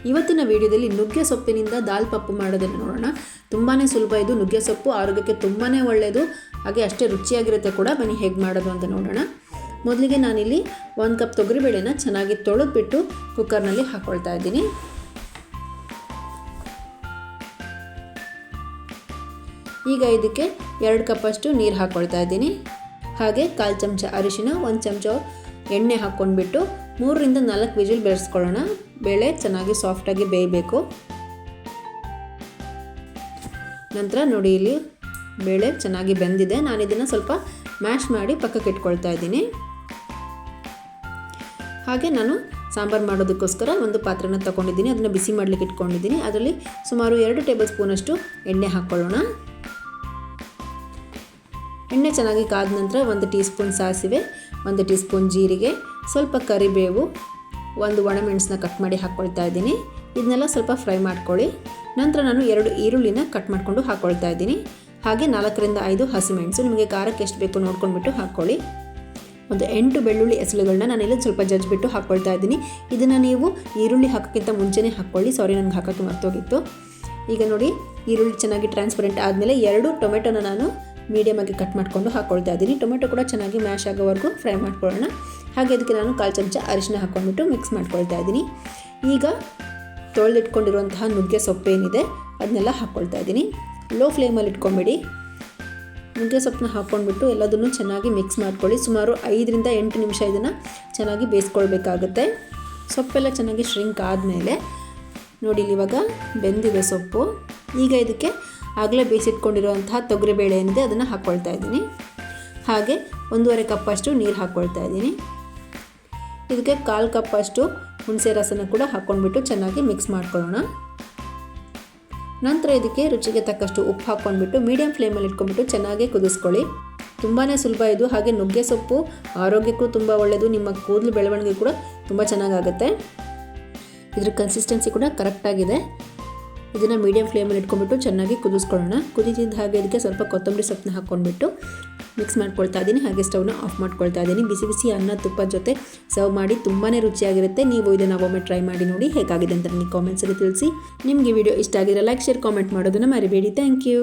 ಇವತ್ತಿನ ವಿಡಿಯೋದಲ್ಲಿ ನುಗ್ಗೆ ಸೊಪ್ಪಿನಿಂದ ದಾಲ್ ಪಪ್ಪು ಮಾಡೋದನ್ನು ನೋಡೋಣ. ತುಂಬಾ ಸುಲಭ ಇದು. ನುಗ್ಗೆ ಸೊಪ್ಪು ಆರೋಗ್ಯಕ್ಕೆ ತುಂಬಾ ಒಳ್ಳೆಯದು, ಹಾಗೆ ಅಷ್ಟೇ ರುಚಿಯಾಗಿರುತ್ತೆ ಕೂಡ. ಬನ್ನಿ ಹೇಗೆ ಮಾಡೋದು ಅಂತ ನೋಡೋಣ. ಮೊದಲಿಗೆ ನಾನಿಲ್ಲಿ 1 ಕಪ್ ತೊಗರಿಬೇಳೆನ ಚೆನ್ನಾಗಿ ತೊಳೆದ್ಬಿಟ್ಟು ಕುಕ್ಕರ್ನಲ್ಲಿ ಹಾಕ್ಕೊಳ್ತಾ ಇದ್ದೀನಿ. ಈಗ ಇದಕ್ಕೆ 2 ಕಪ್ಪಷ್ಟು ನೀರು ಹಾಕ್ಕೊಳ್ತಾ ಇದ್ದೀನಿ. ಹಾಗೆ 1/4 ಚಮಚ ಅರಿಶಿನ, 1 ಚಮಚ ಎಣ್ಣೆ ಹಾಕ್ಕೊಂಡ್ಬಿಟ್ಟು 3 ರಿಂದ 4 ವಿಜಿಲ್ ಬೆರೆಸ್ಕೊಳ್ಳೋಣ. ಬೇಳೆ ಚೆನ್ನಾಗಿ ಸಾಫ್ಟಾಗಿ ಬೇಯಬೇಕು. ನಂತರ ನೋಡಿ, ಇಲ್ಲಿ ಬೇಳೆ ಚೆನ್ನಾಗಿ ಬೆಂದಿದೆ. ನಾನು ಇದನ್ನು ಸ್ವಲ್ಪ ಮ್ಯಾಶ್ ಮಾಡಿ ಪಕ್ಕಕ್ಕೆ ಇಟ್ಕೊಳ್ತಾ ಇದ್ದೀನಿ. ಹಾಗೆ ನಾನು ಸಾಂಬಾರು ಮಾಡೋದಕ್ಕೋಸ್ಕರ ಒಂದು ಪಾತ್ರೆನ ತಗೊಂಡಿದ್ದೀನಿ. ಅದನ್ನು ಬಿಸಿ ಮಾಡಲಿಕ್ಕೆ ಇಟ್ಕೊಂಡಿದ್ದೀನಿ. ಅದರಲ್ಲಿ ಸುಮಾರು 2 ಟೇಬಲ್ ಸ್ಪೂನಷ್ಟು ಎಣ್ಣೆ ಹಾಕ್ಕೊಳ್ಳೋಣ. ಎಣ್ಣೆ ಚೆನ್ನಾಗಿ ಕಾದ ನಂತರ 1 ಟೀ ಸ್ಪೂನ್ ಸಾಸಿವೆ, 1 ಟೀ ಸ್ಪೂನ್ ಜೀರಿಗೆ, ಸ್ವಲ್ಪ ಕರಿಬೇವು, 1 ಒಣಮೆಣಸನ್ನ ಕಟ್ ಮಾಡಿ ಹಾಕ್ಕೊಳ್ತಾ ಇದ್ದೀನಿ. ಇದನ್ನೆಲ್ಲ ಸ್ವಲ್ಪ ಫ್ರೈ ಮಾಡ್ಕೊಳ್ಳಿ. ನಂತರ ನಾನು 2 ಈರುಳ್ಳಿನ ಕಟ್ ಮಾಡಿಕೊಂಡು ಹಾಕ್ಕೊಳ್ತಾ ಇದ್ದೀನಿ. ಹಾಗೆ 4 ರಿಂದ 5 ಹಸಿಮೆಣಸು, ನಿಮಗೆ ಖಾರಕ್ಕೆ ಎಷ್ಟು ಬೇಕು ನೋಡ್ಕೊಂಡ್ಬಿಟ್ಟು ಹಾಕ್ಕೊಳ್ಳಿ. ಒಂದು 8 ಬೆಳ್ಳುಳ್ಳಿ ಎಸಳುಗಳನ್ನ ನಾನಿಲ್ಲಿ ಸ್ವಲ್ಪ ಜಜ್ಜಿಬಿಟ್ಟು ಹಾಕ್ಕೊಳ್ತಾ ಇದ್ದೀನಿ. ಇದನ್ನು ನೀವು ಈರುಳ್ಳಿ ಹಾಕೋಕ್ಕಿಂತ ಮುಂಚೆನೇ ಹಾಕ್ಕೊಳ್ಳಿ. ಸಾರಿ, ನನಗೆ ಹಾಕೋಕ್ಕೆ ಮರ್ತೋಗಿತ್ತು. ಈಗ ನೋಡಿ, ಈರುಳ್ಳಿ ಚೆನ್ನಾಗಿ ಟ್ರಾನ್ಸ್ಪರೆಂಟ್ ಆದಮೇಲೆ 2 ಟೊಮೆಟೊನ ನಾನು ಮೀಡಿಯಮ್ ಆಗಿ ಕಟ್ ಮಾಡಿಕೊಂಡು ಹಾಕ್ಕೊಳ್ತಾ ಇದ್ದೀನಿ. ಟೊಮೆಟೊ ಕೂಡ ಚೆನ್ನಾಗಿ ಮ್ಯಾಶ್ ಆಗೋವರೆಗೂ ಫ್ರೈ ಮಾಡ್ಕೊಳ್ಳೋಣ. ಹಾಗೆ ಅದಕ್ಕೆ ನಾನು 1/4 ಚಮಚ ಅರಿಶಿನ ಹಾಕ್ಕೊಂಡ್ಬಿಟ್ಟು ಮಿಕ್ಸ್ ಮಾಡ್ಕೊಳ್ತಾ ಇದ್ದೀನಿ. ಈಗ ತೊಳೆದಿಟ್ಕೊಂಡಿರುವಂತಹ ನುಗ್ಗೆ ಸೊಪ್ಪೇನಿದೆ ಅದನ್ನೆಲ್ಲ ಹಾಕ್ಕೊಳ್ತಾ ಇದ್ದೀನಿ. ಲೋ ಫ್ಲೇಮಲ್ಲಿ ಇಟ್ಕೊಂಬಿಡಿ. ನುಗ್ಗೆ ಸೊಪ್ಪನ್ನ ಹಾಕ್ಕೊಂಡ್ಬಿಟ್ಟು ಎಲ್ಲದನ್ನು ಚೆನ್ನಾಗಿ ಮಿಕ್ಸ್ ಮಾಡ್ಕೊಳ್ಳಿ. ಸುಮಾರು 5 ರಿಂದ 8 ನಿಮಿಷ ಇದನ್ನು ಚೆನ್ನಾಗಿ ಬೇಯಿಸ್ಕೊಳ್ಬೇಕಾಗುತ್ತೆ. ಸೊಪ್ಪೆಲ್ಲ ಚೆನ್ನಾಗಿ ಶ್ರಿಂಕ್ ಆದಮೇಲೆ ನೋಡಿ, ಇವಾಗ ಬೆಂದಿದೆ ಸೊಪ್ಪು. ಈಗ ಇದಕ್ಕೆ ಆಗಲೇ ಬೇಯಿಸಿಟ್ಕೊಂಡಿರುವಂತಹ ತೊಗರಿಬೇಳೆ ಏನಿದೆ ಅದನ್ನು ಹಾಕ್ಕೊಳ್ತಾ ಇದ್ದೀನಿ. ಹಾಗೆ 1.5 ಕಪ್ಪಷ್ಟು ನೀರು ಹಾಕ್ಕೊಳ್ತಾ ಇದ್ದೀನಿ. ಇದಕ್ಕೆ 1/4 ಕಪ್ಪಷ್ಟು ಹುಣಸೆ ರಸನ ಕೂಡ ಹಾಕ್ಕೊಂಡ್ಬಿಟ್ಟು ಚೆನ್ನಾಗಿ ಮಿಕ್ಸ್ ಮಾಡ್ಕೊಳ್ಳೋಣ. ನಂತರ ಇದಕ್ಕೆ ರುಚಿಗೆ ತಕ್ಕಷ್ಟು ಉಪ್ಪು ಹಾಕ್ಕೊಂಡ್ಬಿಟ್ಟು ಮೀಡಿಯಮ್ ಫ್ಲೇಮಲ್ಲಿ ಇಟ್ಕೊಂಡ್ಬಿಟ್ಟು ಚೆನ್ನಾಗಿ ಕುದಿಸ್ಕೊಳ್ಳಿ. ತುಂಬಾ ಸುಲಭ ಇದು. ಹಾಗೆ ನುಗ್ಗೆ ಸೊಪ್ಪು ಆರೋಗ್ಯಕ್ಕೂ ತುಂಬ ಒಳ್ಳೆಯದು. ನಿಮ್ಮ ಕೂದಲು ಬೆಳವಣಿಗೆ ಕೂಡ ತುಂಬ ಚೆನ್ನಾಗಾಗುತ್ತೆ. ಇದ್ರ ಕನ್ಸಿಸ್ಟೆನ್ಸಿ ಕೂಡ ಕರೆಕ್ಟಾಗಿದೆ. ಇದನ್ನು ಮೀಡಿಯಮ್ ಫ್ಲೇಮಲ್ಲಿ ಇಟ್ಕೊಂಡ್ಬಿಟ್ಟು ಚೆನ್ನಾಗಿ ಕುದಿಸ್ಕೊಳ್ಳೋಣ. ಕುದಿತಿದ್ದ ಹಾಗೆ ಇದಕ್ಕೆ ಸ್ವಲ್ಪ ಕೊತ್ತಂಬರಿ ಸೊಪ್ಪನ್ನ ಹಾಕ್ಕೊಂಡ್ಬಿಟ್ಟು ಮಿಕ್ಸ್ ಮಾಡ್ಕೊಳ್ತಾ ಇದ್ದೀನಿ. ಹಾಗೆ ಸ್ಟವ್ನ ಆಫ್ ಮಾಡ್ಕೊಳ್ತಾ ಇದ್ದೀನಿ. ಬಿಸಿ ಬಿಸಿ ಅನ್ನ ತುಪ್ಪದ ಜೊತೆ ಸರ್ವ್ ಮಾಡಿ ತುಂಬಾ ರುಚಿಯಾಗಿರುತ್ತೆ. ನೀವು ಇದನ್ನು ಒಮ್ಮೆ ಟ್ರೈ ಮಾಡಿ ನೋಡಿ. ಹೇಗಾಗಿದೆ ಅಂತ ನನಗೆ ಕಾಮೆಂಟ್ಸಲ್ಲಿ ತಿಳಿಸಿ. ನಿಮಗೆ ವಿಡಿಯೋ ಇಷ್ಟ ಆಗಿದ್ರೆ ಲೈಕ್, ಶೇರ್, ಕಾಮೆಂಟ್ ಮಾಡೋದನ್ನು ಮರಿಬೇಡಿ. Thank you.